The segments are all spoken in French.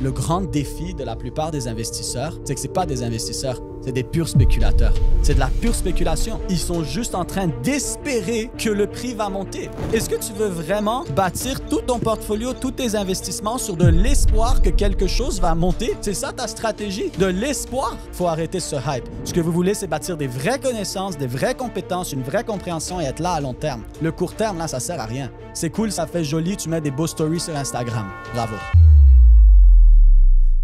Le grand défi de la plupart des investisseurs, c'est que ce n'est pas des investisseurs, c'est des purs spéculateurs. C'est de la pure spéculation. Ils sont juste en train d'espérer que le prix va monter. Est-ce que tu veux vraiment bâtir tout ton portfolio, tous tes investissements sur de l'espoir que quelque chose va monter? C'est ça ta stratégie? De l'espoir? Il faut arrêter ce hype. Ce que vous voulez, c'est bâtir des vraies connaissances, des vraies compétences, une vraie compréhension et être là à long terme. Le court terme, là, ça sert à rien. C'est cool, ça fait joli, tu mets des beaux stories sur Instagram. Bravo.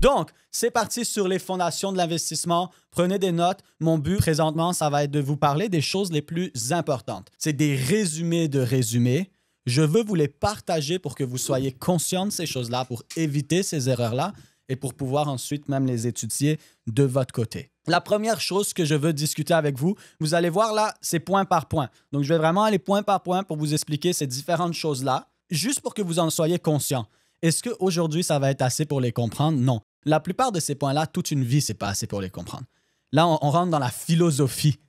Donc, c'est parti sur les fondations de l'investissement. Prenez des notes. Mon but présentement, ça va être de vous parler des choses les plus importantes. C'est des résumés de résumés. Je veux vous les partager pour que vous soyez conscients de ces choses-là, pour éviter ces erreurs-là et pour pouvoir ensuite même les étudier de votre côté. La première chose que je veux discuter avec vous, vous allez voir là, c'est point par point. Donc, je vais vraiment aller point par point pour vous expliquer ces différentes choses-là, juste pour que vous en soyez conscients. Est-ce qu'aujourd'hui, ça va être assez pour les comprendre? Non. La plupart de ces points-là, toute une vie, c'est pas assez pour les comprendre. Là, on rentre dans la philosophie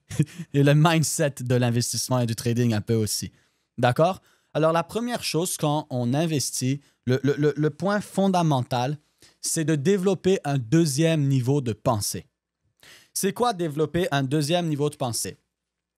et le mindset de l'investissement et du trading un peu aussi. D'accord? Alors, la première chose quand on investit, le point fondamental, c'est de développer un deuxième niveau de pensée. C'est quoi développer un deuxième niveau de pensée?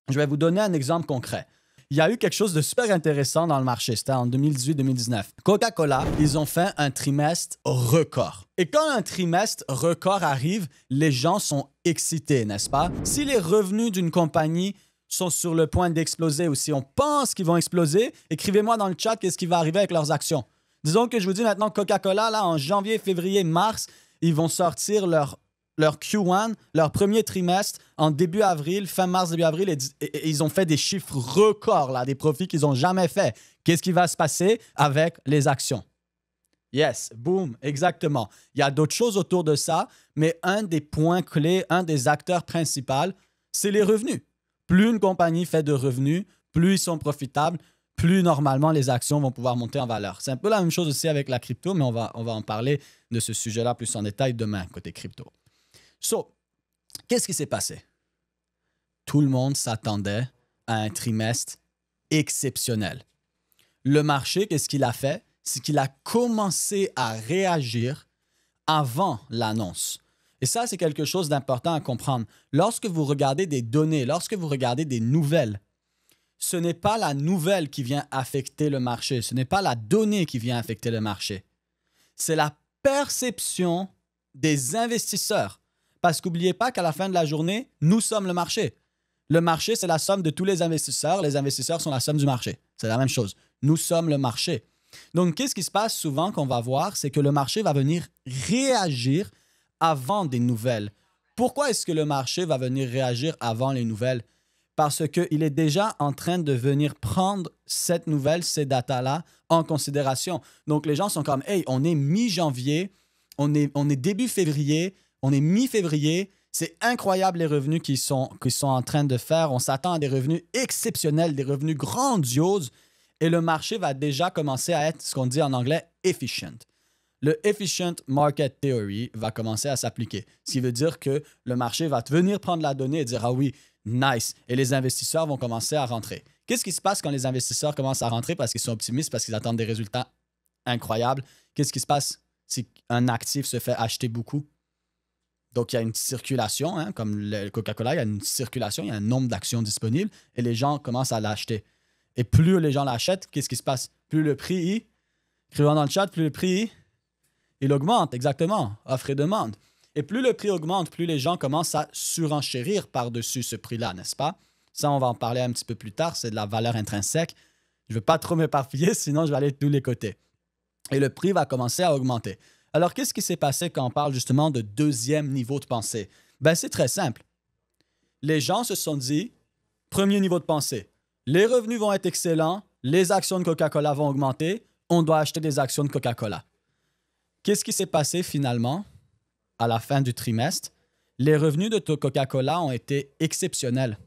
Je vais vous donner un exemple concret. Il y a eu quelque chose de super intéressant dans le marché. C'était en 2018-2019. Coca-Cola, ils ont fait un trimestre record. Et quand un trimestre record arrive, les gens sont excités, n'est-ce pas? Si les revenus d'une compagnie sont sur le point d'exploser ou si on pense qu'ils vont exploser, écrivez-moi dans le chat qu'est-ce qui va arriver avec leurs actions. Disons que je vous dis maintenant Coca-Cola, là, en janvier, février, mars, ils vont sortir leur Q1, leur premier trimestre, en début avril, fin mars, début avril, et ils ont fait des chiffres records, là, des profits qu'ils n'ont jamais fait. Qu'est-ce qui va se passer avec les actions? Yes, boom, exactement. Il y a d'autres choses autour de ça, mais un des points clés, un des acteurs principaux, c'est les revenus. Plus une compagnie fait de revenus, plus ils sont profitables, plus normalement les actions vont pouvoir monter en valeur. C'est un peu la même chose aussi avec la crypto, mais on va en parler de ce sujet-là plus en détail demain, côté crypto. So, qu'est-ce qui s'est passé? Tout le monde s'attendait à un trimestre exceptionnel. Le marché, qu'est-ce qu'il a fait? C'est qu'il a commencé à réagir avant l'annonce. Et ça, c'est quelque chose d'important à comprendre. Lorsque vous regardez des données, lorsque vous regardez des nouvelles, ce n'est pas la nouvelle qui vient affecter le marché. Ce n'est pas la donnée qui vient affecter le marché. C'est la perception des investisseurs. Parce qu'oubliez pas qu'à la fin de la journée, nous sommes le marché. Le marché, c'est la somme de tous les investisseurs. Les investisseurs sont la somme du marché. C'est la même chose. Nous sommes le marché. Donc, qu'est-ce qui se passe souvent qu'on va voir? C'est que le marché va venir réagir avant des nouvelles. Pourquoi est-ce que le marché va venir réagir avant les nouvelles? Parce qu'il est déjà en train de venir prendre cette nouvelle, ces datas-là, en considération. Donc, les gens sont comme, hey, on est mi-janvier, on est début février, on est mi-février, c'est incroyable les revenus qu'ils sont en train de faire. On s'attend à des revenus exceptionnels, des revenus grandioses. Et le marché va déjà commencer à être ce qu'on dit en anglais « efficient ». Le « efficient market theory » va commencer à s'appliquer. Ce qui veut dire que le marché va venir prendre la donnée et dire « Ah oui, nice ». Et les investisseurs vont commencer à rentrer. Qu'est-ce qui se passe quand les investisseurs commencent à rentrer parce qu'ils sont optimistes, parce qu'ils attendent des résultats incroyables? Qu'est-ce qui se passe si un actif se fait acheter beaucoup? Donc, il y a une circulation, hein, comme le Coca-Cola, il y a une circulation, il y a un nombre d'actions disponibles et les gens commencent à l'acheter. Et plus les gens l'achètent, qu'est-ce qui se passe? Plus le prix, écrivez-moi dans le chat, plus le prix, il augmente, exactement, offre et demande. Et plus le prix augmente, plus les gens commencent à surenchérir par-dessus ce prix-là, n'est-ce pas? Ça, on va en parler un petit peu plus tard, c'est de la valeur intrinsèque. Je ne veux pas trop m'éparpiller, sinon je vais aller de tous les côtés. Et le prix va commencer à augmenter. Alors, qu'est-ce qui s'est passé quand on parle justement de deuxième niveau de pensée? Ben, c'est très simple. Les gens se sont dit, premier niveau de pensée, les revenus vont être excellents, les actions de Coca-Cola vont augmenter, on doit acheter des actions de Coca-Cola. Qu'est-ce qui s'est passé finalement à la fin du trimestre? Les revenus de Coca-Cola ont été exceptionnels.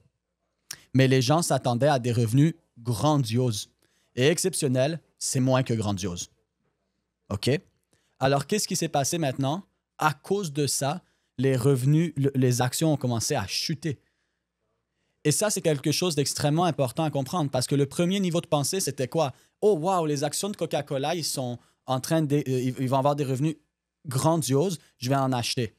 Mais les gens s'attendaient à des revenus grandioses. Et exceptionnels, c'est moins que grandiose. OK? Alors, qu'est-ce qui s'est passé maintenant? À cause de ça, les revenus, les actions ont commencé à chuter. Et ça, c'est quelque chose d'extrêmement important à comprendre parce que le premier niveau de pensée, c'était quoi? Oh, wow, les actions de Coca-Cola, ils vont avoir des revenus grandiose, je vais en acheter.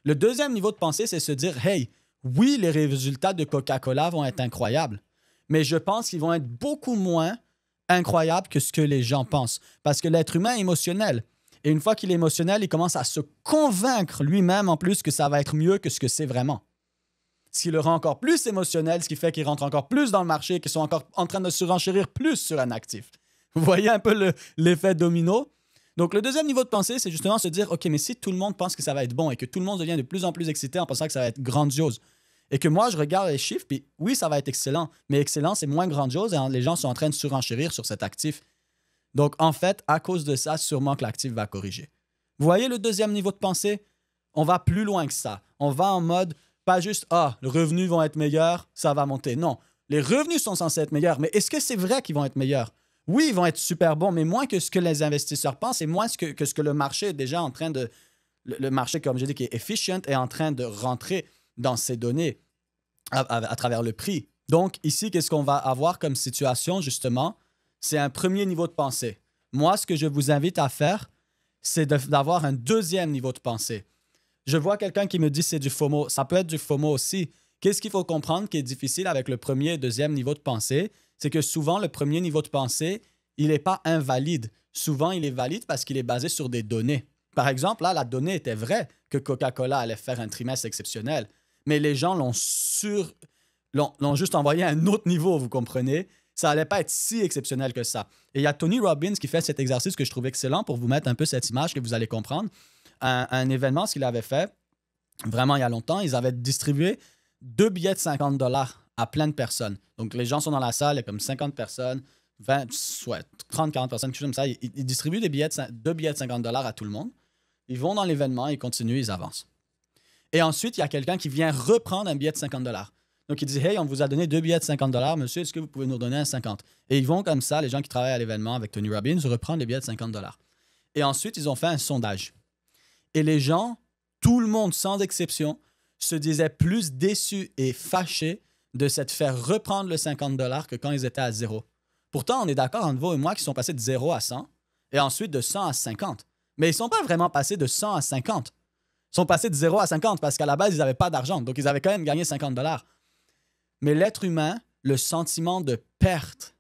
Le deuxième niveau de pensée, c'est se dire, hey, oui, les résultats de Coca-Cola vont être incroyables, mais je pense qu'ils vont être beaucoup moins incroyables que ce que les gens pensent. Parce que l'être humain est émotionnel. Et une fois qu'il est émotionnel, il commence à se convaincre lui-même en plus que ça va être mieux que ce que c'est vraiment. Ce qui le rend encore plus émotionnel, ce qui fait qu'il rentre encore plus dans le marché, qu'ils sont encore en train de surenchérir plus sur un actif. Vous voyez un peu l'effet domino? Donc, le deuxième niveau de pensée, c'est justement se dire, OK, mais si tout le monde pense que ça va être bon et que tout le monde devient de plus en plus excité en pensant que ça va être grandiose, et que moi, je regarde les chiffres, puis oui, ça va être excellent, mais excellent, c'est moins grandiose et les gens sont en train de surenchérir sur cet actif. Donc, en fait, à cause de ça, sûrement que l'actif va corriger. Vous voyez le deuxième niveau de pensée? On va plus loin que ça. On va en mode, pas juste, les revenus vont être meilleurs, ça va monter. Non, les revenus sont censés être meilleurs, mais est-ce que c'est vrai qu'ils vont être meilleurs? Oui, ils vont être super bons, mais moins que ce que les investisseurs pensent et moins que ce que le marché est déjà en train de... Le marché, comme j'ai dit, qui est efficient, est en train de rentrer dans ces données à travers le prix. Donc, ici, qu'est-ce qu'on va avoir comme situation, justement? C'est un premier niveau de pensée. Moi, ce que je vous invite à faire, c'est d'avoir un deuxième niveau de pensée. Je vois quelqu'un qui me dit c'est du FOMO. Ça peut être du FOMO aussi. Qu'est-ce qu'il faut comprendre qui est difficile avec le premier et deuxième niveau de pensée? C'est que souvent, le premier niveau de pensée, il n'est pas invalide. Souvent, il est valide parce qu'il est basé sur des données. Par exemple, là, la donnée était vraie que Coca-Cola allait faire un trimestre exceptionnel. Mais les gens l'ont juste envoyé à un autre niveau, vous comprenez? Ça n'allait pas être si exceptionnel que ça. Et il y a Tony Robbins qui fait cet exercice que je trouve excellent pour vous mettre un peu cette image que vous allez comprendre. Un événement, ce qu'il avait fait, vraiment il y a longtemps, ils avaient distribué 2 billets de 50 $ à plein de personnes. Donc, les gens sont dans la salle, il y a comme 50 personnes, 20, 30, 40 personnes, quelque chose comme ça. Ils distribuent 2 billets de 50 $ à tout le monde. Ils vont dans l'événement, ils continuent, ils avancent. Et ensuite, il y a quelqu'un qui vient reprendre un billet de 50 $. Donc, il dit, hey, on vous a donné 2 billets de 50 $, monsieur, est-ce que vous pouvez nous donner un 50? Et ils vont comme ça, les gens qui travaillent à l'événement avec Tony Robbins, reprendre les billets de 50 $. Et ensuite, ils ont fait un sondage. Et les gens, tout le monde sans exception, se disaient plus déçus et fâchés de s'être fait reprendre le 50 $ que quand ils étaient à 0. Pourtant, on est d'accord entre vous et moi qu'ils sont passés de 0 à 100 et ensuite de 100 à 50. Mais ils ne sont pas vraiment passés de 100 à 50. Ils sont passés de 0 à 50 parce qu'à la base, ils n'avaient pas d'argent. Donc, ils avaient quand même gagné 50 $. Mais l'être humain, le sentiment de perte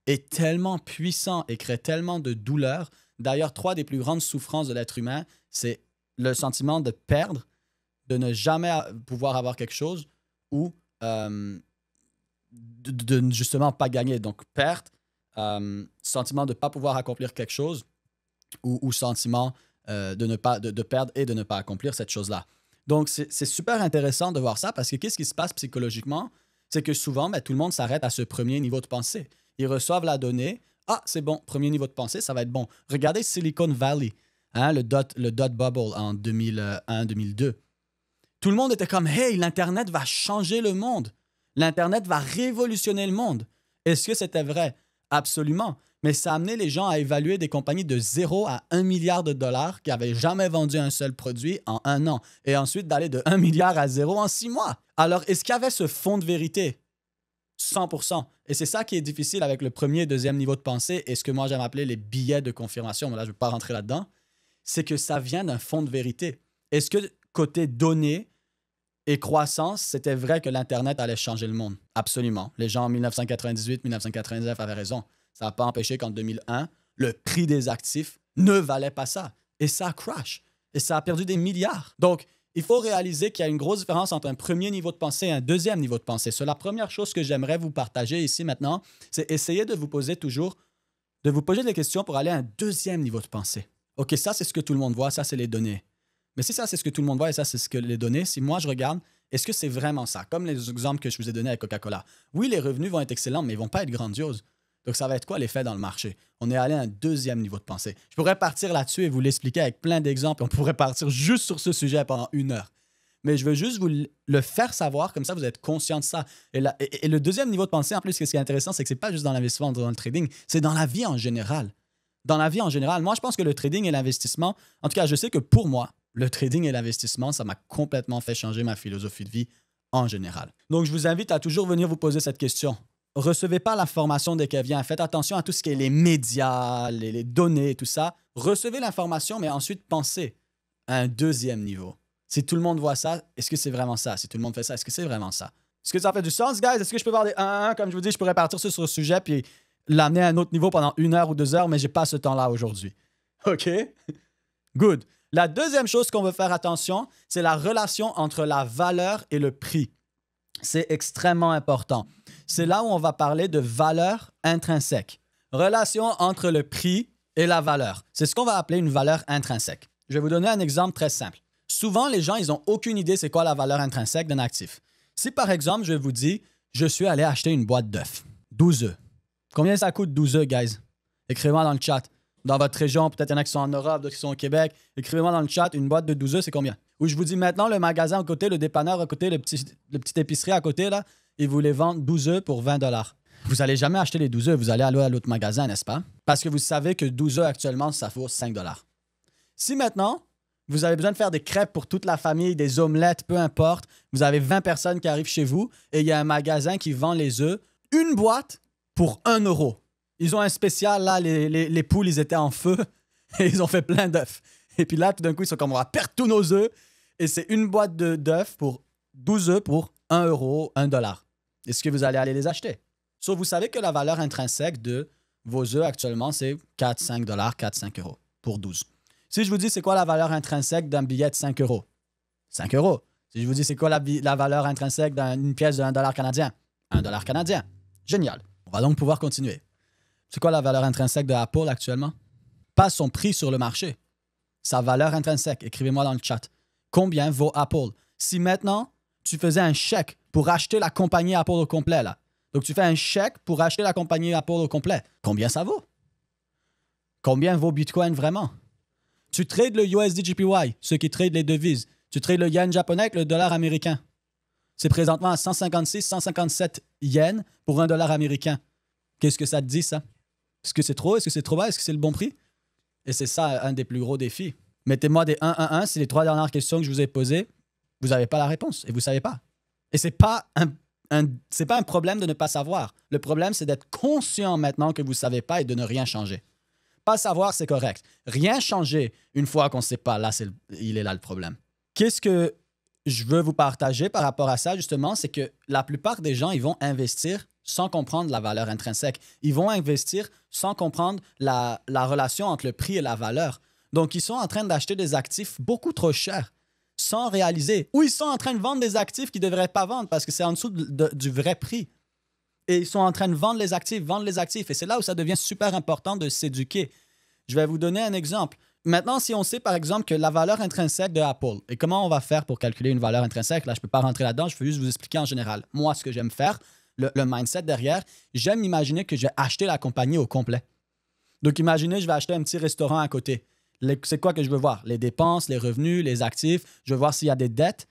est tellement puissant et crée tellement de douleur. D'ailleurs, 3 des plus grandes souffrances de l'être humain, c'est le sentiment de perdre, de ne jamais pouvoir avoir quelque chose ou de justement pas gagner. Donc, perte, sentiment de ne pas pouvoir accomplir quelque chose ou sentiment de perdre et de ne pas accomplir cette chose-là. Donc, c'est super intéressant de voir ça parce que qu'est-ce qui se passe psychologiquement? C'est que souvent, tout le monde s'arrête à ce premier niveau de pensée. Ils reçoivent la donnée. Ah, c'est bon, premier niveau de pensée, ça va être bon. Regardez Silicon Valley, le dot bubble en 2001-2002. Tout le monde était comme, hey, l'Internet va changer le monde. L'Internet va révolutionner le monde. Est-ce que c'était vrai? Absolument. Mais ça a amené les gens à évaluer des compagnies de 0 à 1 milliard de dollars qui n'avaient jamais vendu un seul produit en 1 an. Et ensuite d'aller de 1 milliard à 0 en 6 mois. Alors, est-ce qu'il y avait ce fond de vérité? 100%. Et c'est ça qui est difficile avec le premier et deuxième niveau de pensée et ce que moi j'aime appeler les billets de confirmation. Mais là, je ne vais pas rentrer là-dedans. C'est que ça vient d'un fond de vérité. Est-ce que côté données et croissance, c'était vrai que l'Internet allait changer le monde? Absolument. Les gens en 1998, 1999 avaient raison. Ça n'a pas empêché qu'en 2001, le prix des actifs ne valait pas ça. Et ça crash. Et ça a perdu des milliards. Donc, il faut réaliser qu'il y a une grosse différence entre un premier niveau de pensée et un deuxième niveau de pensée. C'est la première chose que j'aimerais vous partager ici maintenant, c'est essayer de vous poser des questions pour aller à un deuxième niveau de pensée. OK, ça, c'est ce que tout le monde voit, ça, c'est les données. Mais si ça, c'est ce que tout le monde voit et ça, c'est ce que les données, si moi, je regarde, est-ce que c'est vraiment ça? Comme les exemples que je vous ai donnés avec Coca-Cola. Oui, les revenus vont être excellents, mais ils ne vont pas être grandioses. Donc, ça va être quoi l'effet dans le marché? On est allé à un deuxième niveau de pensée. Je pourrais partir là-dessus et vous l'expliquer avec plein d'exemples. On pourrait partir juste sur ce sujet pendant 1 heure. Mais je veux juste vous le faire savoir, comme ça, vous êtes conscient de ça. Et le deuxième niveau de pensée, en plus, ce qui est intéressant, c'est que ce n'est pas juste dans l'investissement, dans le trading, c'est dans la vie en général. Dans la vie en général, moi, je pense que le trading et l'investissement, en tout cas, je sais que pour moi, le trading et l'investissement, ça m'a complètement fait changer ma philosophie de vie en général. Donc, je vous invite à toujours venir vous poser cette question. Recevez pas l'information dès qu'elle vient. Faites attention à tout ce qui est les médias, les données, tout ça. Recevez l'information, mais ensuite pensez. à un deuxième niveau. Si tout le monde voit ça, est-ce que c'est vraiment ça? Si tout le monde fait ça, est-ce que c'est vraiment ça? Est-ce que ça fait du sens, guys? Est-ce que je peux voir des 1-1? Comme je vous dis, je pourrais partir sur ce sujet puis l'amener à un autre niveau pendant 1 heure ou 2 heures, mais j'ai pas ce temps-là aujourd'hui. OK? Good. La deuxième chose qu'on veut faire attention, c'est la relation entre la valeur et le prix. C'est extrêmement important. C'est là où on va parler de valeur intrinsèque. Relation entre le prix et la valeur. C'est ce qu'on va appeler une valeur intrinsèque. Je vais vous donner un exemple très simple. Souvent, les gens, ils n'ont aucune idée c'est quoi la valeur intrinsèque d'un actif. Si, par exemple, je vous dis, je suis allé acheter une boîte d'œufs, 12 œufs. Combien ça coûte 12 œufs, guys? Écrivez-moi dans le chat. Dans votre région, peut-être il y en a qui sont en Europe, d'autres qui sont au Québec. Écrivez-moi dans le chat, une boîte de 12 œufs, c'est combien? Ou je vous dis maintenant, le magasin à côté, le dépanneur à côté, le petit épicerie à côté, là, ils vous les vendent 12 œufs pour 20 $. Vous n'allez jamais acheter les 12 œufs, vous allez aller à l'autre magasin, n'est-ce pas? Parce que vous savez que 12 œufs actuellement, ça vaut 5 $. Si maintenant, vous avez besoin de faire des crêpes pour toute la famille, des omelettes, peu importe, vous avez 20 personnes qui arrivent chez vous et il y a un magasin qui vend les œufs, une boîte pour 1 €. Ils ont un spécial, là, les poules, ils étaient en feu et ils ont fait plein d'œufs. Et puis là, tout d'un coup, ils sont comme, on va perdre tous nos œufs. Et c'est une boîte d'œufs pour 12 œufs pour 1 €, 1 $. Est-ce que vous allez aller les acheter? Sauf vous savez que la valeur intrinsèque de vos œufs actuellement, c'est 4-5 $, 4-5 € pour 12. Si je vous dis c'est quoi la valeur intrinsèque d'un billet de 5 €? 5 €. Si je vous dis c'est quoi la valeur intrinsèque d'une pièce de 1 $ canadien? 1 $ canadien. Génial. On va donc pouvoir continuer. C'est quoi la valeur intrinsèque de Apple actuellement? Pas son prix sur le marché. Sa valeur intrinsèque. Écrivez-moi dans le chat. Combien vaut Apple? Si maintenant, tu faisais un chèque pour acheter la compagnie Apple au complet, là. Donc, tu fais un chèque pour acheter la compagnie Apple au complet. Combien ça vaut? Combien vaut Bitcoin vraiment? Tu trades le USD JPY, ceux qui tradent les devises. Tu trades le yen japonais avec le dollar américain. C'est présentement à 156, 157 yens pour 1 $ américain. Qu'est-ce que ça te dit, ça? Est-ce que c'est trop? Est-ce que c'est trop bas? Est-ce que c'est le bon prix? Et c'est ça, un des plus gros défis. Mettez-moi des 1-1-1 si les 3 dernières questions que je vous ai posées, vous n'avez pas la réponse et vous ne savez pas. Et ce n'est pas un problème de ne pas savoir. Le problème, c'est d'être conscient maintenant que vous ne savez pas et de ne rien changer. Pas savoir, c'est correct. Rien changer une fois qu'on ne sait pas, là, il est là le problème. Qu'est-ce que je veux vous partager par rapport à ça, justement, c'est que la plupart des gens, ils vont investir sans comprendre la valeur intrinsèque. Ils vont investir sans comprendre la relation entre le prix et la valeur. Donc, ils sont en train d'acheter des actifs beaucoup trop chers sans réaliser. Ou ils sont en train de vendre des actifs qu'ils ne devraient pas vendre parce que c'est en dessous du vrai prix. Et ils sont en train de vendre les actifs. Et c'est là où ça devient super important de s'éduquer. Je vais vous donner un exemple. Maintenant, si on sait, par exemple, que la valeur intrinsèque de Apple, et comment on va faire pour calculer une valeur intrinsèque, là, je ne peux pas rentrer là-dedans, je peux juste vous expliquer en général. Moi, ce que j'aime faire, le mindset derrière, j'aime imaginer que j'ai acheté la compagnie au complet. Donc, imaginez, je vais acheter un petit restaurant à côté. C'est quoi que je veux voir? Les dépenses, les revenus, les actifs. Je veux voir s'il y a des dettes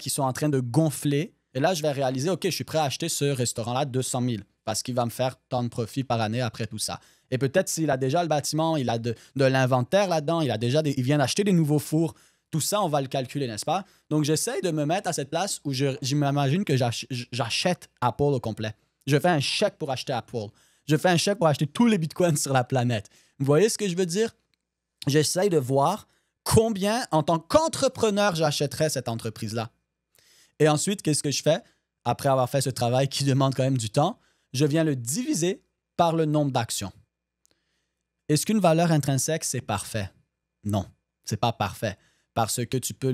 qui sont en train de gonfler. Et là, je vais réaliser, OK, je suis prêt à acheter ce restaurant-là 200 000 parce qu'il va me faire tant de profit par année après tout ça. Et peut-être s'il a déjà le bâtiment, il a de l'inventaire là-dedans, il vient d'acheter des nouveaux fours. Tout ça, on va le calculer, n'est-ce pas? Donc, j'essaie de me mettre à cette place où je m'imagine que j'achète Apple au complet. Je fais un chèque pour acheter Apple. Je fais un chèque pour acheter tous les bitcoins sur la planète. Vous voyez ce que je veux dire? J'essaie de voir combien, en tant qu'entrepreneur, j'achèterais cette entreprise-là. Et ensuite, qu'est-ce que je fais? Après avoir fait ce travail qui demande quand même du temps, je viens le diviser par le nombre d'actions. Est-ce qu'une valeur intrinsèque, c'est parfait? Non, c'est pas parfait parce que tu peux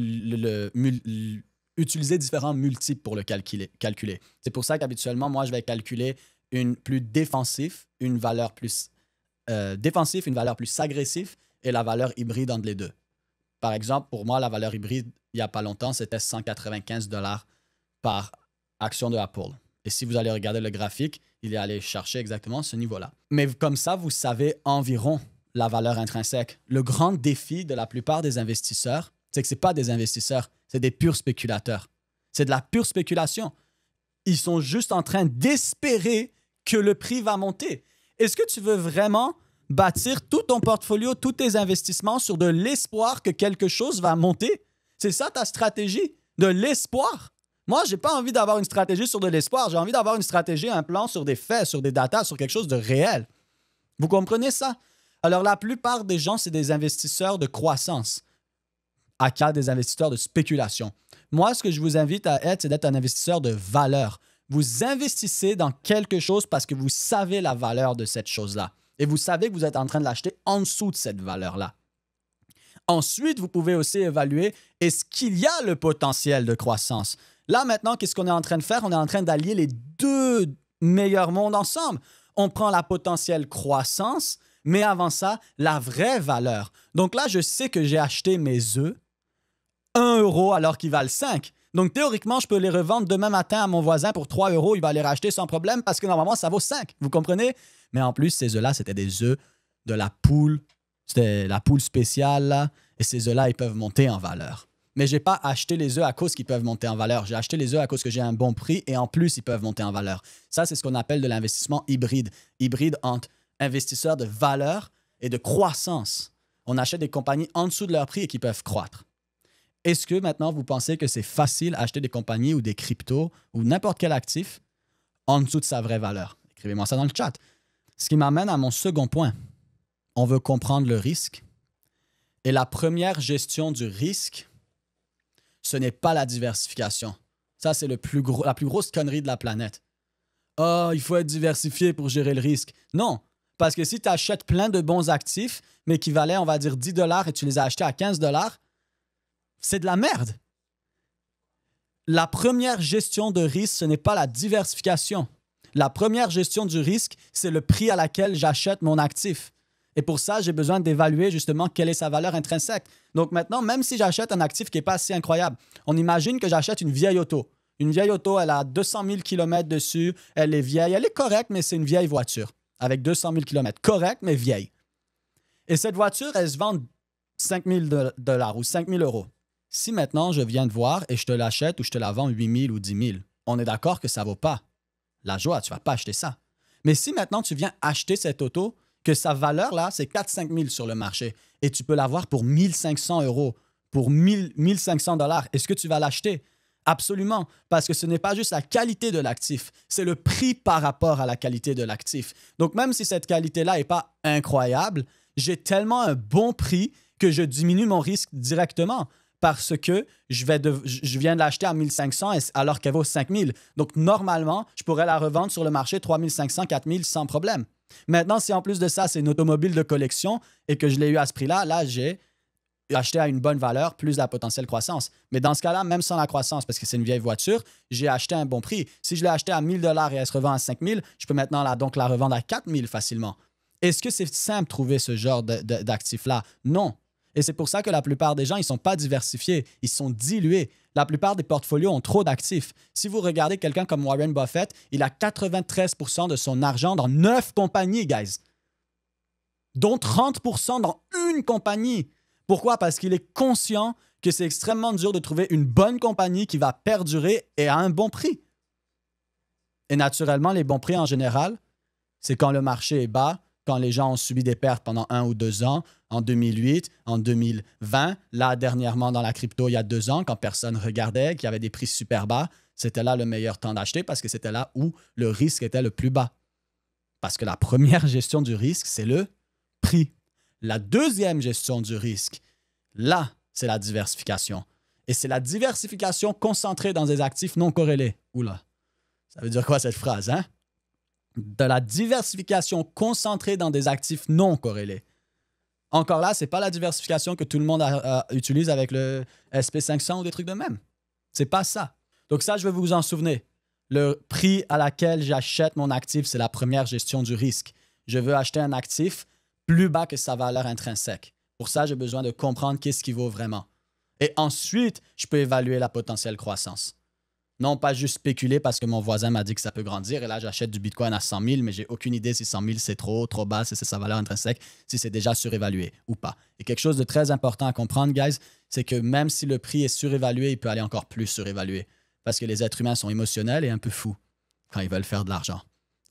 utiliser différents multiples pour le calculer. C'est pour ça qu'habituellement, moi, je vais calculer une plus défensive, une valeur plus défensive, une valeur plus agressive et la valeur hybride entre les deux. Par exemple, pour moi, la valeur hybride, il n'y a pas longtemps, c'était 195 $ par action de Apple. Et si vous allez regarder le graphique, il est allé chercher exactement ce niveau-là. Mais comme ça, vous savez environ la valeur intrinsèque. Le grand défi de la plupart des investisseurs, c'est que ce n'est pas des investisseurs, c'est des purs spéculateurs. C'est de la pure spéculation. Ils sont juste en train d'espérer que le prix va monter. Est-ce que tu veux vraiment bâtir tout ton portfolio, tous tes investissements sur de l'espoir que quelque chose va monter? C'est ça ta stratégie? De l'espoir? Moi, je n'ai pas envie d'avoir une stratégie sur de l'espoir. J'ai envie d'avoir une stratégie, un plan sur des faits, sur des datas, sur quelque chose de réel. Vous comprenez ça? Alors, la plupart des gens, c'est des investisseurs de croissance. à cas des investisseurs de spéculation. Moi, ce que je vous invite à être, c'est d'être un investisseur de valeur. Vous investissez dans quelque chose parce que vous savez la valeur de cette chose-là. Et vous savez que vous êtes en train de l'acheter en dessous de cette valeur-là. Ensuite, vous pouvez aussi évaluer est-ce qu'il y a le potentiel de croissance. Là, maintenant, qu'est-ce qu'on est en train de faire? On est en train d'allier les deux meilleurs mondes ensemble. On prend la potentielle croissance, mais avant ça, la vraie valeur. Donc là, je sais que j'ai acheté mes œufs 1 € alors qu'ils valent 5. Donc théoriquement, je peux les revendre demain matin à mon voisin pour 3 €. Il va les racheter sans problème parce que normalement, ça vaut 5. Vous comprenez? Mais en plus, ces œufs-là, c'était des œufs de la poule. C'était la poule spéciale, là. Et ces œufs-là, ils peuvent monter en valeur. Mais je n'ai pas acheté les œufs à cause qu'ils peuvent monter en valeur. J'ai acheté les œufs à cause que j'ai un bon prix et en plus, ils peuvent monter en valeur. Ça, c'est ce qu'on appelle de l'investissement hybride. Hybride entre investisseurs de valeur et de croissance. On achète des compagnies en dessous de leur prix et qui peuvent croître. Est-ce que maintenant, vous pensez que c'est facile d'acheter des compagnies ou des cryptos ou n'importe quel actif en dessous de sa vraie valeur? Écrivez-moi ça dans le chat. Ce qui m'amène à mon second point. On veut comprendre le risque. Et la première gestion du risque, ce n'est pas la diversification. Ça, c'est la plus grosse connerie de la planète. Ah, il faut être diversifié pour gérer le risque. Non, parce que si tu achètes plein de bons actifs, mais qui valaient, on va dire, 10 $ et tu les as achetés à 15 $, c'est de la merde. La première gestion de risque, ce n'est pas la diversification. La première gestion du risque, c'est le prix à laquelle j'achète mon actif. Et pour ça, j'ai besoin d'évaluer justement quelle est sa valeur intrinsèque. Donc maintenant, même si j'achète un actif qui n'est pas assez incroyable, on imagine que j'achète une vieille auto. Une vieille auto, elle a 200 000 km dessus, elle est vieille, elle est correcte, mais c'est une vieille voiture avec 200 000 km. Correcte, mais vieille. Et cette voiture, elle se vend 5 000 $ ou 5 000 €. Si maintenant, je viens te voir et je te l'achète ou je te la vends 8 000 ou 10 000, on est d'accord que ça ne vaut pas la joie, tu ne vas pas acheter ça. Mais si maintenant, tu viens acheter cette auto, que sa valeur, là, c'est 4-5 000 sur le marché et tu peux l'avoir pour 1 500 €, pour 1 500 $, est-ce que tu vas l'acheter? Absolument, parce que ce n'est pas juste la qualité de l'actif, c'est le prix par rapport à la qualité de l'actif. Donc, même si cette qualité-là n'est pas incroyable, j'ai tellement un bon prix que je diminue mon risque directement parce que je viens de l'acheter à 1 500 alors qu'elle vaut 5 000. Donc, normalement, je pourrais la revendre sur le marché 3 500, 4 000 sans problème. Maintenant, si en plus de ça, c'est une automobile de collection et que je l'ai eu à ce prix-là, là, j'ai acheté à une bonne valeur plus la potentielle croissance. Mais dans ce cas-là, même sans la croissance, parce que c'est une vieille voiture, j'ai acheté à un bon prix. Si je l'ai acheté à 1 000 $ et elle se revend à 5 000, je peux maintenant la revendre à 4 000 facilement. Est-ce que c'est simple de trouver ce genre d'actifs-là? Non. Et c'est pour ça que la plupart des gens, ils ne sont pas diversifiés, ils sont dilués. La plupart des portfolios ont trop d'actifs. Si vous regardez quelqu'un comme Warren Buffett, il a 93% de son argent dans 9 compagnies, guys. Dont 30% dans une compagnie. Pourquoi? Parce qu'il est conscient que c'est extrêmement dur de trouver une bonne compagnie qui va perdurer et à un bon prix. Et naturellement, les bons prix en général, c'est quand le marché est bas, quand les gens ont subi des pertes pendant 1 ou 2 ans, en 2008, en 2020, là, dernièrement dans la crypto, il y a 2 ans, quand personne regardait, qu'il y avait des prix super bas, c'était là le meilleur temps d'acheter parce que c'était là où le risque était le plus bas. Parce que la première gestion du risque, c'est le prix. La deuxième gestion du risque, là, c'est la diversification. Et c'est la diversification concentrée dans des actifs non corrélés. Oula, ça veut dire quoi cette phrase, hein? De la diversification concentrée dans des actifs non corrélés. Encore là, ce n'est pas la diversification que tout le monde utilise avec le SP500 ou des trucs de même. C'est pas ça. Donc ça, je vais vous en souvenir. Le prix à laquelle j'achète mon actif, c'est la première gestion du risque. Je veux acheter un actif plus bas que sa valeur intrinsèque. Pour ça, j'ai besoin de comprendre qu'est-ce qui vaut vraiment. Et ensuite, je peux évaluer la potentielle croissance. Non, pas juste spéculer parce que mon voisin m'a dit que ça peut grandir et là, j'achète du Bitcoin à 100 000, mais j'ai aucune idée si 100 000 c'est trop bas, si c'est sa valeur intrinsèque, si c'est déjà surévalué ou pas. Et quelque chose de très important à comprendre, guys, c'est que même si le prix est surévalué, il peut aller encore plus surévalué parce que les êtres humains sont émotionnels et un peu fous quand ils veulent faire de l'argent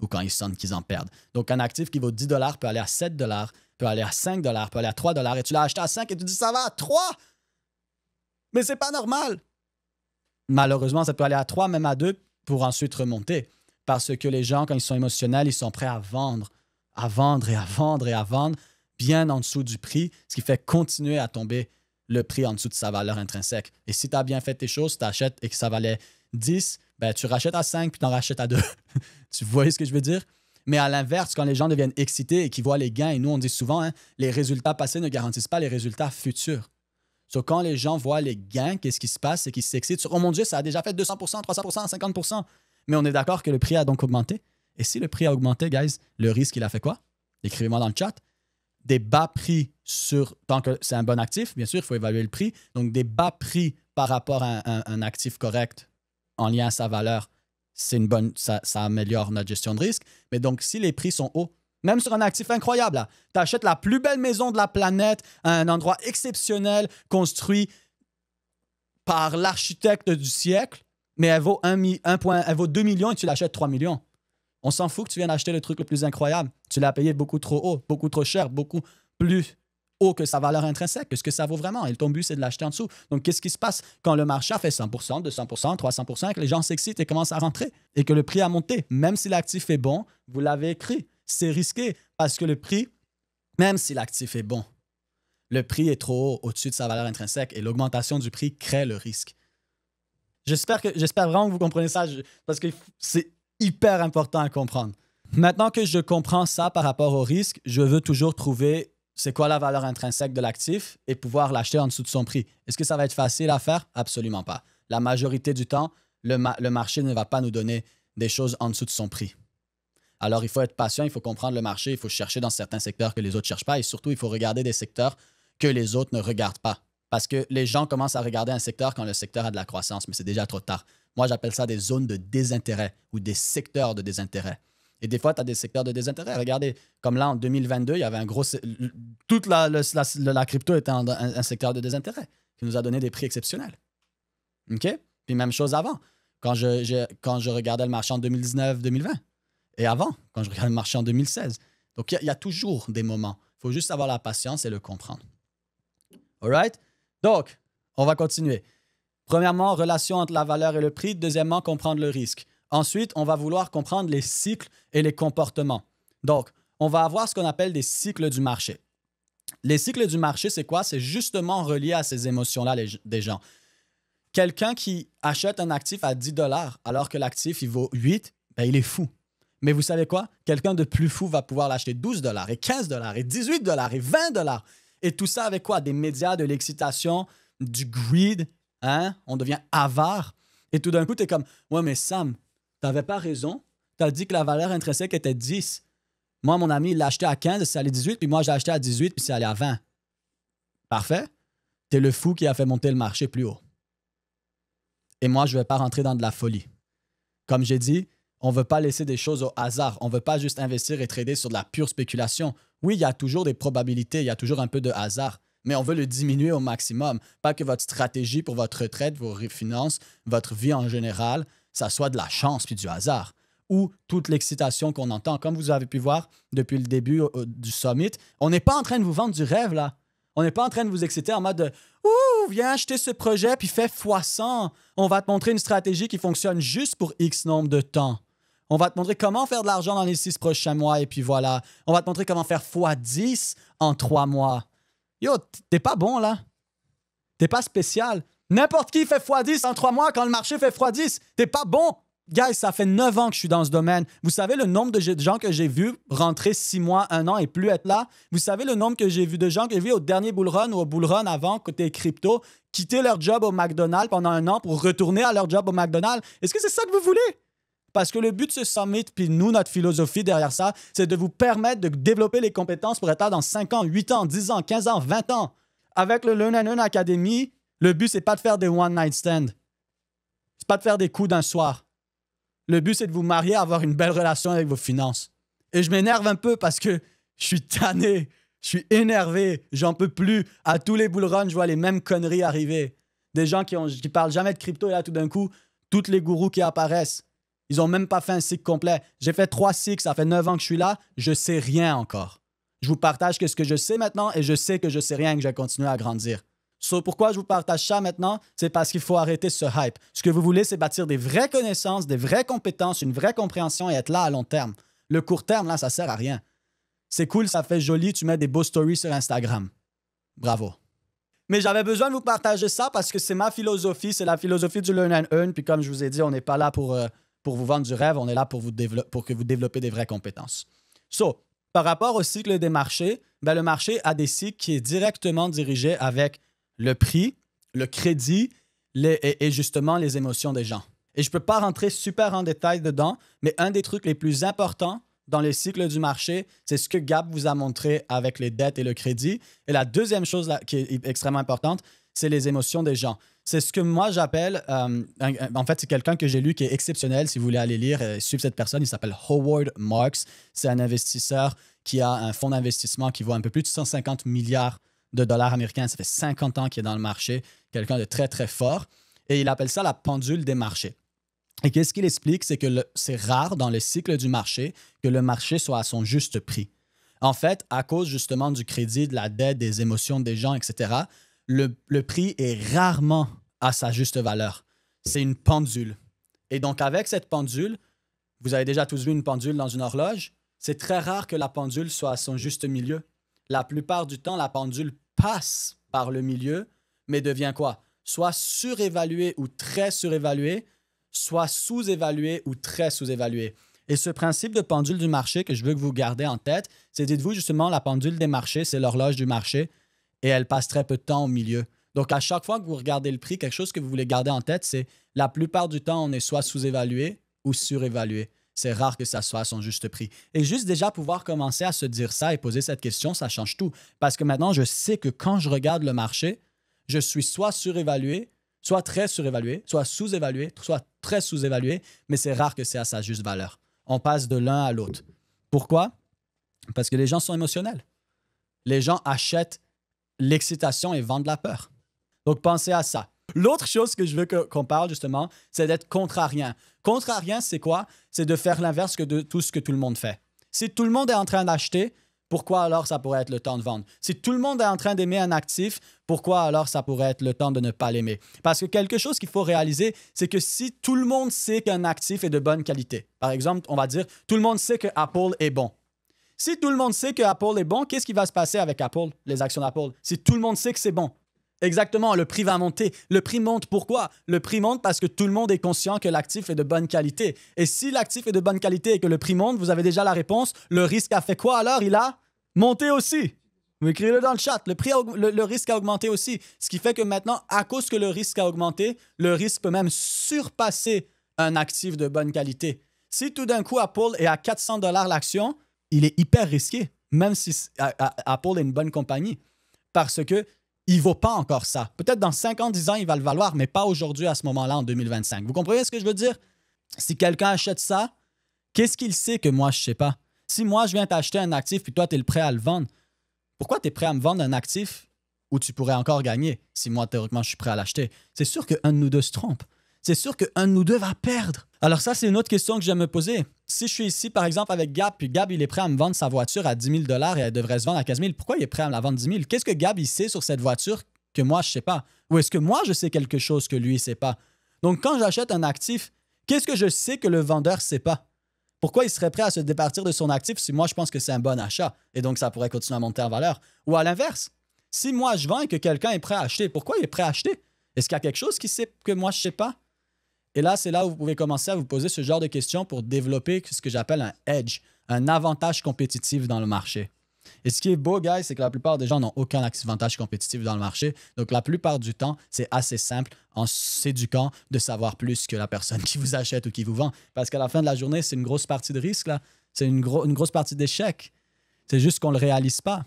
ou quand ils sentent qu'ils en perdent. Donc, un actif qui vaut 10 $ peut aller à 7 $, peut aller à 5 $, peut aller à 3 $ et tu l'as acheté à 5 et tu dis ça va à 3 $! Mais c'est pas normal! Malheureusement, ça peut aller à 3, même à 2 pour ensuite remonter. Parce que les gens, quand ils sont émotionnels, ils sont prêts à vendre bien en dessous du prix, ce qui fait continuer à tomber le prix en dessous de sa valeur intrinsèque. Et si tu as bien fait tes choses, tu achètes et que ça valait 10, ben, tu rachètes à 5 puis tu en rachètes à 2. Tu vois ce que je veux dire? Mais à l'inverse, quand les gens deviennent excités et qu'ils voient les gains, et nous on dit souvent, hein, les résultats passés ne garantissent pas les résultats futurs. So, quand les gens voient les gains, qu'est-ce qui se passe? C'est qu'ils s'excitent sur « Oh mon Dieu, ça a déjà fait 200%, 300%, 50%. » Mais on est d'accord que le prix a donc augmenté. Et si le prix a augmenté, guys, le risque, il a fait quoi? Écrivez-moi dans le chat. Des bas prix tant que c'est un bon actif, bien sûr, il faut évaluer le prix. Donc, des bas prix par rapport à un actif correct en lien à sa valeur, ça améliore notre gestion de risque. Mais donc, si les prix sont hauts, même sur un actif incroyable, tu achètes la plus belle maison de la planète, un endroit exceptionnel, construit par l'architecte du siècle, mais elle vaut, elle vaut 2 millions et tu l'achètes 3 millions. On s'en fout que tu viennes acheter le truc le plus incroyable. Tu l'as payé beaucoup trop haut, beaucoup trop cher, beaucoup plus haut que sa valeur intrinsèque, que ce que ça vaut vraiment. Et ton but, c'est de l'acheter en dessous. Donc, qu'est-ce qui se passe quand le marché a fait 100%, 200%, 300%, que les gens s'excitent et commencent à rentrer et que le prix a monté? Même si l'actif est bon, vous l'avez écrit, c'est risqué parce que le prix, même si l'actif est bon, le prix est trop haut au-dessus de sa valeur intrinsèque et l'augmentation du prix crée le risque. J'espère vraiment que vous comprenez ça parce que c'est hyper important à comprendre. Maintenant que je comprends ça par rapport au risque, je veux toujours trouver c'est quoi la valeur intrinsèque de l'actif et pouvoir l'acheter en dessous de son prix. Est-ce que ça va être facile à faire? Absolument pas. La majorité du temps, le marché ne va pas nous donner des choses en dessous de son prix. Alors, il faut être patient, il faut comprendre le marché, il faut chercher dans certains secteurs que les autres ne cherchent pas et surtout, il faut regarder des secteurs que les autres ne regardent pas. Parce que les gens commencent à regarder un secteur quand le secteur a de la croissance, mais c'est déjà trop tard. Moi, j'appelle ça des zones de désintérêt ou des secteurs de désintérêt. Et des fois, tu as des secteurs de désintérêt. Regardez, comme là, en 2022, il y avait un gros... Toute la crypto était un secteur de désintérêt qui nous a donné des prix exceptionnels. OK? Puis même chose avant, quand je regardais le marché en 2019-2020. Et avant, quand je regardais le marché en 2016. Donc, il y a toujours des moments. Il faut juste avoir la patience et le comprendre. All right? Donc, on va continuer. Premièrement, relation entre la valeur et le prix. Deuxièmement, comprendre le risque. Ensuite, on va vouloir comprendre les cycles et les comportements. Donc, on va avoir ce qu'on appelle des cycles du marché. Les cycles du marché, c'est quoi? C'est justement relié à ces émotions-là des gens. Quelqu'un qui achète un actif à 10 $ alors que l'actif, il vaut 8, ben, il est fou. Mais vous savez quoi? Quelqu'un de plus fou va pouvoir l'acheter 12 $ et 15 $ et 18 $ et 20 $. Et tout ça avec quoi? Des médias, de l'excitation, du greed. Hein? On devient avare. Et tout d'un coup, tu es comme, ouais, mais Sam, tu n'avais pas raison. Tu as dit que la valeur intrinsèque était 10. Moi, mon ami, il l'a acheté à 15, c'est allé 18, puis moi, j'ai acheté à 18, puis c'est allé à 20. Parfait. Tu es le fou qui a fait monter le marché plus haut. Et moi, je ne vais pas rentrer dans de la folie. Comme j'ai dit, on ne veut pas laisser des choses au hasard. On ne veut pas juste investir et trader sur de la pure spéculation. Oui, il y a toujours des probabilités, il y a toujours un peu de hasard, mais on veut le diminuer au maximum. Pas que votre stratégie pour votre retraite, vos finances, votre vie en général, ça soit de la chance puis du hasard. Ou toute l'excitation qu'on entend. Comme vous avez pu voir depuis le début du Summit, on n'est pas en train de vous vendre du rêve, là. On n'est pas en train de vous exciter en mode de « Ouh, viens acheter ce projet puis fais x100. On va te montrer une stratégie qui fonctionne juste pour X nombre de temps. On va te montrer comment faire de l'argent dans les 6 prochains mois et puis voilà. On va te montrer comment faire x10 en 3 mois. » Yo, t'es pas bon, là. T'es pas spécial. N'importe qui fait x10 en 3 mois quand le marché fait x10. T'es pas bon. Guys, ça fait 9 ans que je suis dans ce domaine. Vous savez le nombre de gens que j'ai vus rentrer 6 mois, 1 an et plus être là? Vous savez le nombre que j'ai vu de gens que j'ai vus au dernier bull run ou au bull run avant, côté crypto, quitter leur job au McDonald's pendant 1 an pour retourner à leur job au McDonald's? Est-ce que c'est ça que vous voulez? Parce que le but de ce summit, puis nous, notre philosophie derrière ça, c'est de vous permettre de développer les compétences pour être là dans 5 ans, 8 ans, 10 ans, 15 ans, 20 ans. Avec le Learn and Earn Academy, le but, c'est pas de faire des one-night stands. C'est pas de faire des coups d'un soir. Le but, c'est de vous marier, avoir une belle relation avec vos finances. Et je m'énerve un peu parce que je suis tanné, je suis énervé, j'en peux plus. À tous les bull runs, je vois les mêmes conneries arriver. Des gens qui parlent jamais de crypto et là, tout d'un coup, tous les gourous qui apparaissent, ils n'ont même pas fait un cycle complet. J'ai fait 3 cycles, ça fait 9 ans que je suis là, je sais rien encore. Je vous partage ce que je sais maintenant et je sais que je sais rien et que je vais continuer à grandir. Pourquoi je vous partage ça maintenant? C'est parce qu'il faut arrêter ce hype. Ce que vous voulez, c'est bâtir des vraies connaissances, des vraies compétences, une vraie compréhension et être là à long terme. Le court terme, là, ça sert à rien. C'est cool, ça fait joli, tu mets des beaux stories sur Instagram. Bravo. Mais j'avais besoin de vous partager ça parce que c'est ma philosophie, c'est la philosophie du learn and earn. Puis comme je vous ai dit, on n'est pas là pour vous vendre du rêve, on est là pour que vous développez des vraies compétences. So, par rapport au cycle des marchés, ben le marché a des cycles qui est directement dirigé avec le prix, le crédit et justement les émotions des gens. Et je ne peux pas rentrer super en détail dedans, mais un des trucs les plus importants dans les cycles du marché, c'est ce que Gab vous a montré avec les dettes et le crédit. Et la deuxième chose là, qui est extrêmement importante, c'est les émotions des gens. C'est ce que moi j'appelle, en fait, c'est quelqu'un que j'ai lu qui est exceptionnel. Si vous voulez aller lire et suivre cette personne, il s'appelle Howard Marks. C'est un investisseur qui a un fonds d'investissement qui vaut un peu plus de 150 milliards de dollars américains. Ça fait 50 ans qu'il est dans le marché. Quelqu'un de très, très fort. Et il appelle ça la pendule des marchés. Et qu'est-ce qu'il explique? C'est que c'est rare dans le cycle du marché que le marché soit à son juste prix. En fait, à cause justement du crédit, de la dette, des émotions des gens, etc., le prix est rarement à sa juste valeur. C'est une pendule. Et donc, avec cette pendule, vous avez déjà tous vu une pendule dans une horloge, c'est très rare que la pendule soit à son juste milieu. La plupart du temps, la pendule passe par le milieu, mais devient quoi? Soit surévaluée ou très surévaluée, soit sous-évalué ou très sous-évalué. Et ce principe de pendule du marché que je veux que vous gardez en tête, c'est, dites-vous justement, la pendule des marchés, c'est l'horloge du marché et elle passe très peu de temps au milieu. Donc, à chaque fois que vous regardez le prix, quelque chose que vous voulez garder en tête, c'est la plupart du temps, on est soit sous-évalué ou surévalué. C'est rare que ça soit à son juste prix. Et juste déjà pouvoir commencer à se dire ça et poser cette question, ça change tout. Parce que maintenant, je sais que quand je regarde le marché, je suis soit surévalué, soit très surévalué, soit sous-évalué, soit très sous-évalué, mais c'est rare que c'est à sa juste valeur. On passe de l'un à l'autre. Pourquoi? Parce que les gens sont émotionnels. Les gens achètent l'excitation et vendent la peur. Donc, pensez à ça. L'autre chose que je veux qu'on parle, justement, c'est d'être contrarien. Contrarien, c'est quoi? C'est de faire l'inverse de tout ce que tout le monde fait. Si tout le monde est en train d'acheter, pourquoi alors ça pourrait être le temps de vendre? Si tout le monde est en train d'aimer un actif, pourquoi alors ça pourrait être le temps de ne pas l'aimer? Parce que quelque chose qu'il faut réaliser, c'est que si tout le monde sait qu'un actif est de bonne qualité, par exemple, on va dire, tout le monde sait que Apple est bon. Si tout le monde sait que Apple est bon, qu'est-ce qui va se passer avec Apple, les actions d'Apple? Si tout le monde sait que c'est bon. Exactement, le prix va monter. Le prix monte pourquoi? Le prix monte parce que tout le monde est conscient que l'actif est de bonne qualité. Et si l'actif est de bonne qualité et que le prix monte, vous avez déjà la réponse. Le risque a fait quoi alors? Il a monté aussi. Vous écrivez-le dans le chat. Le risque a augmenté aussi. Ce qui fait que maintenant, à cause que le risque a augmenté, le risque peut même surpasser un actif de bonne qualité. Si tout d'un coup, Apple est à 400 $ l'action, il est hyper risqué, même si Apple est une bonne compagnie. Parce que il ne vaut pas encore ça. Peut-être dans 5 ans, 10 ans, il va le valoir, mais pas aujourd'hui, à ce moment-là, en 2025. Vous comprenez ce que je veux dire? Si quelqu'un achète ça, qu'est-ce qu'il sait que moi, je ne sais pas? Si moi, je viens t'acheter un actif puis toi, tu es prêt à le vendre, pourquoi tu es prêt à me vendre un actif où tu pourrais encore gagner si moi, théoriquement, je suis prêt à l'acheter? C'est sûr qu'un de nous deux se trompe. C'est sûr qu'un de nous deux va perdre. Alors ça, c'est une autre question que j'aime me poser. Si je suis ici, par exemple, avec Gab, puis Gab, il est prêt à me vendre sa voiture à 10 000 $ et elle devrait se vendre à 15 000, pourquoi il est prêt à me la vendre 10 000? Qu'est-ce que Gab, il sait sur cette voiture que moi, je ne sais pas? Ou est-ce que moi, je sais quelque chose que lui, il ne sait pas? Donc, quand j'achète un actif, qu'est-ce que je sais que le vendeur ne sait pas? Pourquoi il serait prêt à se départir de son actif si moi, je pense que c'est un bon achat et donc ça pourrait continuer à monter en valeur? Ou à l'inverse, si moi, je vends et que quelqu'un est prêt à acheter, pourquoi il est prêt à acheter? Est-ce qu'il y a quelque chose qu'il sait que moi, je ne sais pas? Et là, c'est là où vous pouvez commencer à vous poser ce genre de questions pour développer ce que j'appelle un edge, un avantage compétitif dans le marché. Et ce qui est beau, guys, c'est que la plupart des gens n'ont aucun avantage compétitif dans le marché. Donc, la plupart du temps, c'est assez simple en s'éduquant de savoir plus que la personne qui vous achète ou qui vous vend. Parce qu'à la fin de la journée, c'est une grosse partie de risque, là. C'est une grosse partie d'échec. C'est juste qu'on ne le réalise pas.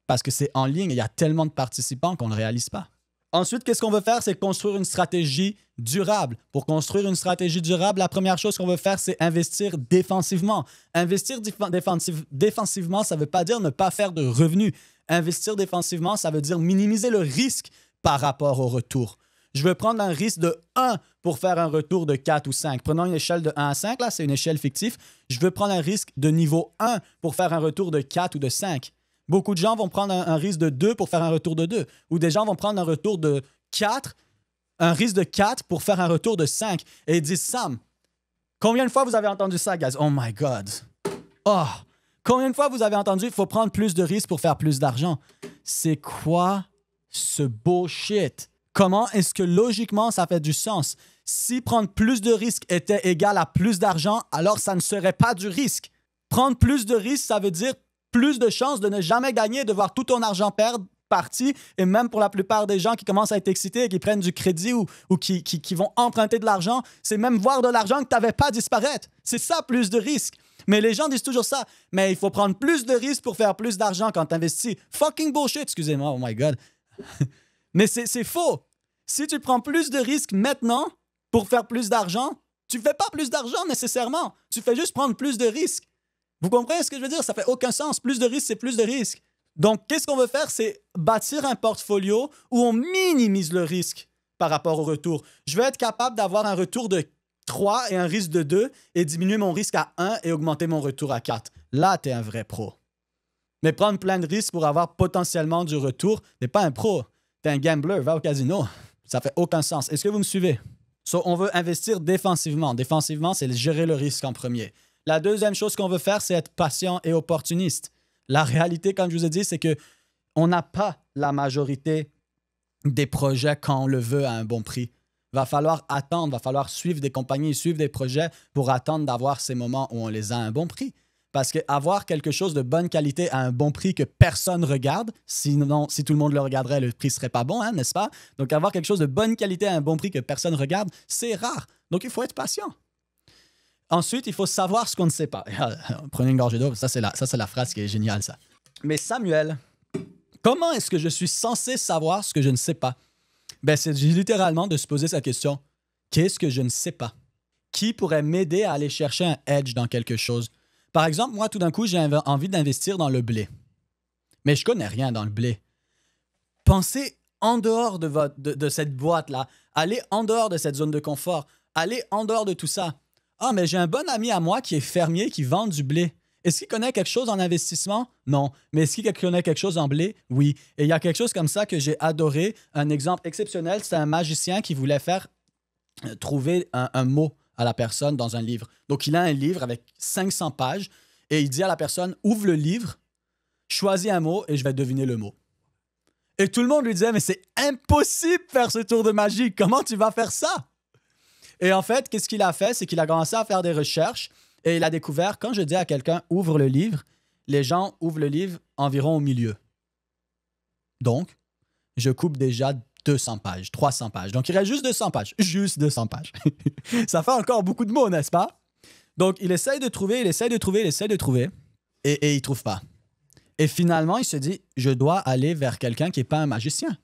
Parce que c'est en ligne et il y a tellement de participants qu'on ne le réalise pas. Ensuite, qu'est-ce qu'on veut faire? C'est construire une stratégie durable. Pour construire une stratégie durable, la première chose qu'on veut faire, c'est investir défensivement. Investir défensivement, ça ne veut pas dire ne pas faire de revenus. Investir défensivement, ça veut dire minimiser le risque par rapport au retour. Je veux prendre un risque de 1 pour faire un retour de 4 ou 5. Prenons une échelle de 1 à 5, là, c'est une échelle fictive. Je veux prendre un risque de niveau 1 pour faire un retour de 4 ou de 5. Beaucoup de gens vont prendre un risque de 2 pour faire un retour de 2. Ou des gens vont prendre un retour de 4, un risque de 4 pour faire un retour de 5. Et ils disent, Sam, combien de fois vous avez entendu ça, guys? Oh my God. Oh, combien de fois vous avez entendu, il faut prendre plus de risques pour faire plus d'argent? C'est quoi ce bullshit? Comment est-ce que logiquement ça fait du sens? Si prendre plus de risques était égal à plus d'argent, alors ça ne serait pas du risque. Prendre plus de risques, ça veut dire plus de chances de ne jamais gagner, de voir tout ton argent perdre, parti. Et même pour la plupart des gens qui commencent à être excités et qui prennent du crédit ou qui vont emprunter de l'argent, c'est même voir de l'argent que tu n'avais pas disparaître. C'est ça, plus de risques. Mais les gens disent toujours ça. Mais il faut prendre plus de risques pour faire plus d'argent quand tu investis. Fucking bullshit, excusez-moi, oh my God. Mais c'est faux. Si tu prends plus de risques maintenant pour faire plus d'argent, tu ne fais pas plus d'argent nécessairement. Tu fais juste prendre plus de risques. Vous comprenez ce que je veux dire? Ça fait aucun sens. Plus de risques, c'est plus de risques. Donc, qu'est-ce qu'on veut faire? C'est bâtir un portfolio où on minimise le risque par rapport au retour. Je veux être capable d'avoir un retour de 3 et un risque de 2 et diminuer mon risque à 1 et augmenter mon retour à 4. Là, tu es un vrai pro. Mais prendre plein de risques pour avoir potentiellement du retour, tu n'es pas un pro. Tu es un gambler, va au casino. Ça fait aucun sens. Est-ce que vous me suivez? So, on veut investir défensivement. Défensivement, c'est gérer le risque en premier. La deuxième chose qu'on veut faire, c'est être patient et opportuniste. La réalité, comme je vous ai dit, c'est qu'on n'a pas la majorité des projets quand on le veut à un bon prix. Va falloir attendre, va falloir suivre des compagnies, suivre des projets pour attendre d'avoir ces moments où on les a à un bon prix. Parce qu'avoir quelque chose de bonne qualité à un bon prix que personne regarde, sinon, si tout le monde le regarderait, le prix ne serait pas bon, hein, n'est-ce pas? Donc, avoir quelque chose de bonne qualité à un bon prix que personne regarde, c'est rare. Donc, il faut être patient. Ensuite, il faut savoir ce qu'on ne sait pas. Prenez une gorgée d'eau, ça c'est la phrase qui est géniale, ça. Mais Samuel, comment est-ce que je suis censé savoir ce que je ne sais pas? Ben, c'est littéralement de se poser cette question. Qu'est-ce que je ne sais pas? Qui pourrait m'aider à aller chercher un edge dans quelque chose? Par exemple, moi, tout d'un coup, j'ai envie d'investir dans le blé. Mais je ne connais rien dans le blé. Pensez en dehors de cette boîte-là. Allez en dehors de cette zone de confort. Allez en dehors de tout ça. Ah, mais j'ai un bon ami à moi qui est fermier, qui vend du blé. Est-ce qu'il connaît quelque chose en investissement? Non. Mais est-ce qu'il connaît quelque chose en blé? Oui. Et il y a quelque chose comme ça que j'ai adoré. Un exemple exceptionnel, c'est un magicien qui voulait faire trouver un mot à la personne dans un livre. Donc, il a un livre avec 500 pages et il dit à la personne, ouvre le livre, choisis un mot et je vais deviner le mot. Et tout le monde lui disait, mais c'est impossible de faire ce tour de magie. Comment tu vas faire ça? Et en fait, qu'est-ce qu'il a fait? C'est qu'il a commencé à faire des recherches et il a découvert, quand je dis à quelqu'un, ouvre le livre, les gens ouvrent le livre environ au milieu. Donc, je coupe déjà 200 pages, 300 pages. Donc, il reste juste 200 pages. Juste 200 pages. Ça fait encore beaucoup de mots, n'est-ce pas? Donc, il essaye de trouver et il ne trouve pas. Et finalement, il se dit, je dois aller vers quelqu'un qui n'est pas un magicien.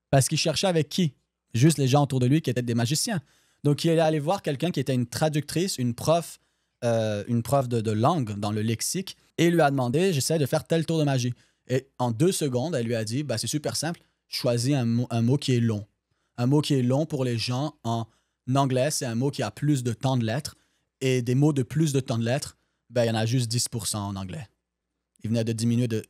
Parce qu'il cherchait avec qui? Juste les gens autour de lui qui étaient des magiciens. Donc, il est allé voir quelqu'un qui était une traductrice, une prof de langue dans le lexique et il lui a demandé, j'essaie de faire tel tour de magie. Et en 2 secondes, elle lui a dit, c'est super simple, choisis un mot qui est long. Un mot qui est long pour les gens en anglais, c'est un mot qui a plus de temps de lettres et des mots de plus de temps de lettres, il y en a juste 10% en anglais. Il venait de diminuer de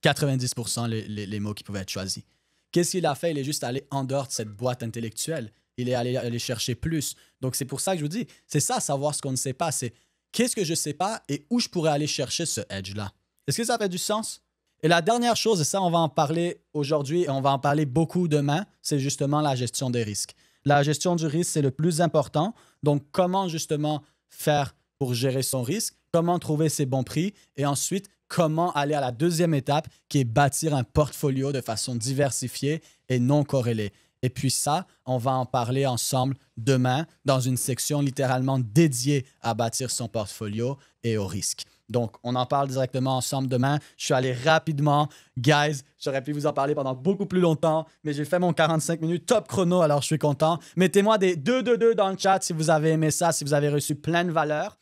90% les mots qui pouvaient être choisis. Qu'est-ce qu'il a fait? Il est juste allé en dehors de cette boîte intellectuelle. Il est allé chercher plus. Donc, c'est pour ça que je vous dis, c'est ça, savoir ce qu'on ne sait pas. C'est qu'est-ce que je ne sais pas et où je pourrais aller chercher ce edge-là. Est-ce que ça fait du sens? Et la dernière chose, et ça, on va en parler aujourd'hui et on va en parler beaucoup demain, c'est justement la gestion des risques. La gestion du risque, c'est le plus important. Donc, comment justement faire pour gérer son risque? Comment trouver ses bons prix? Et ensuite, comment aller à la deuxième étape qui est bâtir un portfolio de façon diversifiée et non corrélée. Et puis ça, on va en parler ensemble demain dans une section littéralement dédiée à bâtir son portfolio et au risque. Donc, on en parle directement ensemble demain. Je suis allé rapidement. Guys, j'aurais pu vous en parler pendant beaucoup plus longtemps, mais j'ai fait mon 45 minutes top chrono, alors je suis content. Mettez-moi des 2 dans le chat si vous avez aimé ça, si vous avez reçu plein de valeur.